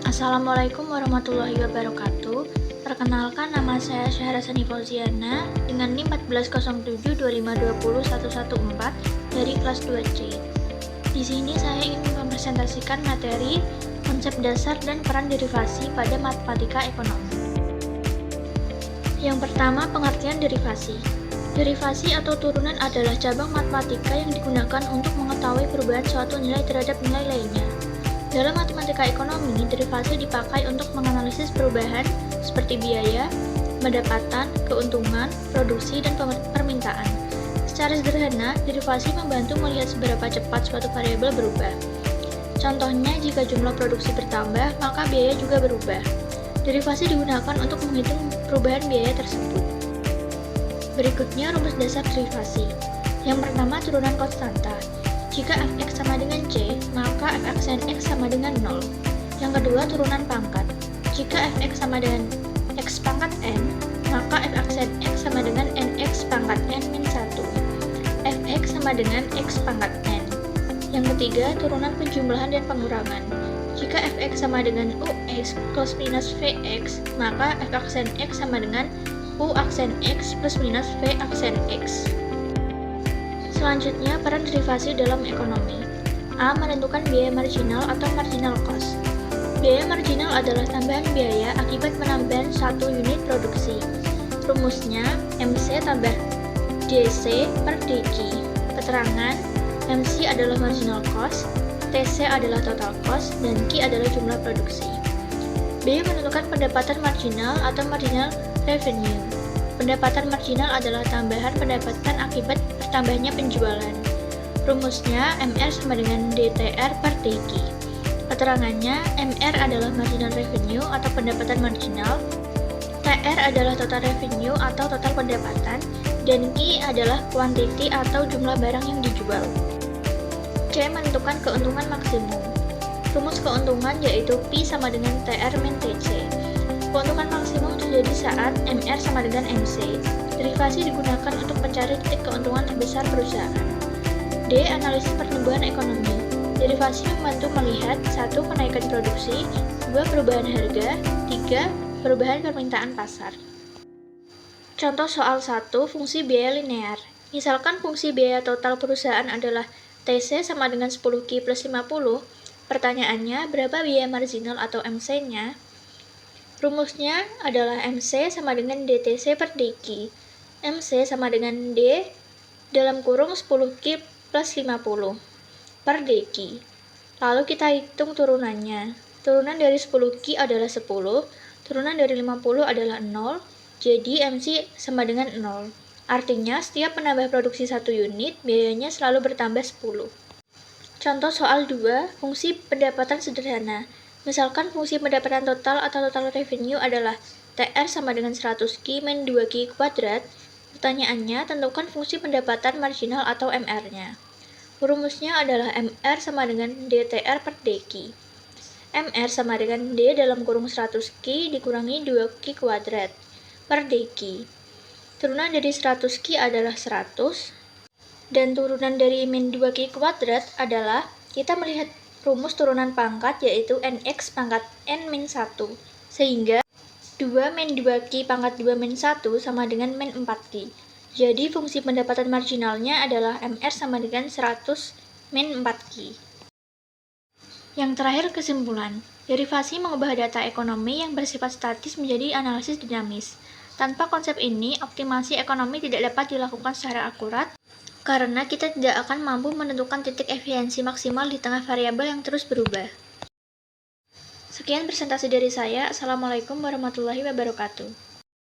Assalamualaikum warahmatullahi wabarakatuh. Perkenalkan, nama saya Syahrasani Fauziana dengan NIM 140725201114 dari kelas 2C. Di sini saya ingin mempresentasikan materi konsep dasar dan peran derivasi pada matematika ekonomi. Yang pertama, pengertian derivasi. Derivasi atau turunan adalah cabang matematika yang digunakan untuk mengetahui perubahan suatu nilai terhadap nilai lainnya. Dalam matematika ekonomi, derivasi dipakai untuk menganalisis perubahan seperti biaya, pendapatan, keuntungan, produksi, dan permintaan. Secara sederhana, derivasi membantu melihat seberapa cepat suatu variabel berubah. Contohnya, jika jumlah produksi bertambah, maka biaya juga berubah. Derivasi digunakan untuk menghitung perubahan biaya tersebut. Berikutnya, rumus dasar derivasi. Yang pertama, turunan konstanta. Jika fx sama dengan c, maka f aksen x sama dengan 0. Yang kedua, turunan pangkat. Jika fx sama dengan x pangkat n, maka f aksen x sama dengan nx pangkat n min 1. Fx sama dengan x pangkat n. Yang ketiga, turunan penjumlahan dan pengurangan. Jika fx sama dengan ux plus minus vx, maka f aksen x sama dengan u aksen x plus minus v aksen x. Selanjutnya, peran derivasi dalam ekonomi. A. Menentukan biaya marginal atau marginal cost. Biaya marginal adalah tambahan biaya akibat penambahan satu unit produksi. Rumusnya, MC tambah DC per DQ. Keterangan, MC adalah marginal cost, TC adalah total cost, dan Q adalah jumlah produksi. B. Menentukan pendapatan marginal atau marginal revenue. Pendapatan marginal adalah tambahan pendapatan akibat bertambahnya penjualan. Rumusnya, MR sama dengan DTR per DQ. Keterangannya, MR adalah marginal revenue atau pendapatan marginal, TR adalah total revenue atau total pendapatan, dan Q adalah quantity atau jumlah barang yang dijual. C. Menentukan keuntungan maksimum. Rumus keuntungan yaitu P sama dengan TR min TC. Keuntungan maksimum terjadi saat MR sama dengan MC. Derivasi digunakan untuk mencari titik keuntungan terbesar perusahaan. D. Analisis pertumbuhan ekonomi. Derivasi membantu melihat 1. Kenaikan produksi, 2. Perubahan harga, 3. Perubahan permintaan pasar. Contoh soal 1. Fungsi biaya linear. Misalkan fungsi biaya total perusahaan adalah TC sama dengan 10Q plus 50. Pertanyaannya, berapa biaya marginal atau MC-nya? Rumusnya adalah MC sama dengan DTC per DQ. MC sama dengan D dalam kurung 10Q plus 50 per DQ. Lalu kita hitung turunannya. Turunan dari 10Q adalah 10, turunan dari 50 adalah 0, jadi MC sama dengan 0. Artinya, setiap menambah produksi 1 unit, biayanya selalu bertambah 10. Contoh soal 2, fungsi pendapatan sederhana. Misalkan fungsi pendapatan total atau total revenue adalah TR sama dengan 100Q min 2Q kuadrat. Pertanyaannya, tentukan fungsi pendapatan marginal atau MR-nya. Rumusnya adalah MR sama dengan DTR per DQ. MR sama dengan D dalam kurung 100Q dikurangi 2Q kuadrat per DQ. Turunan dari 100Q adalah 100, dan turunan dari min 2Q kuadrat adalah, kita melihat rumus turunan pangkat yaitu nx pangkat n min 1, sehingga 2 min 2q pangkat 2 min 1 sama dengan min 4q. Jadi fungsi pendapatan marginalnya adalah MR sama dengan 100 min 4q. Yang terakhir, kesimpulan. Derivasi mengubah data ekonomi yang bersifat statis menjadi analisis dinamis. Tanpa konsep ini, optimasi ekonomi tidak dapat dilakukan secara akurat, karena kita tidak akan mampu menentukan titik efisiensi maksimal di tengah variabel yang terus berubah. Sekian presentasi dari saya. Assalamualaikum warahmatullahi wabarakatuh.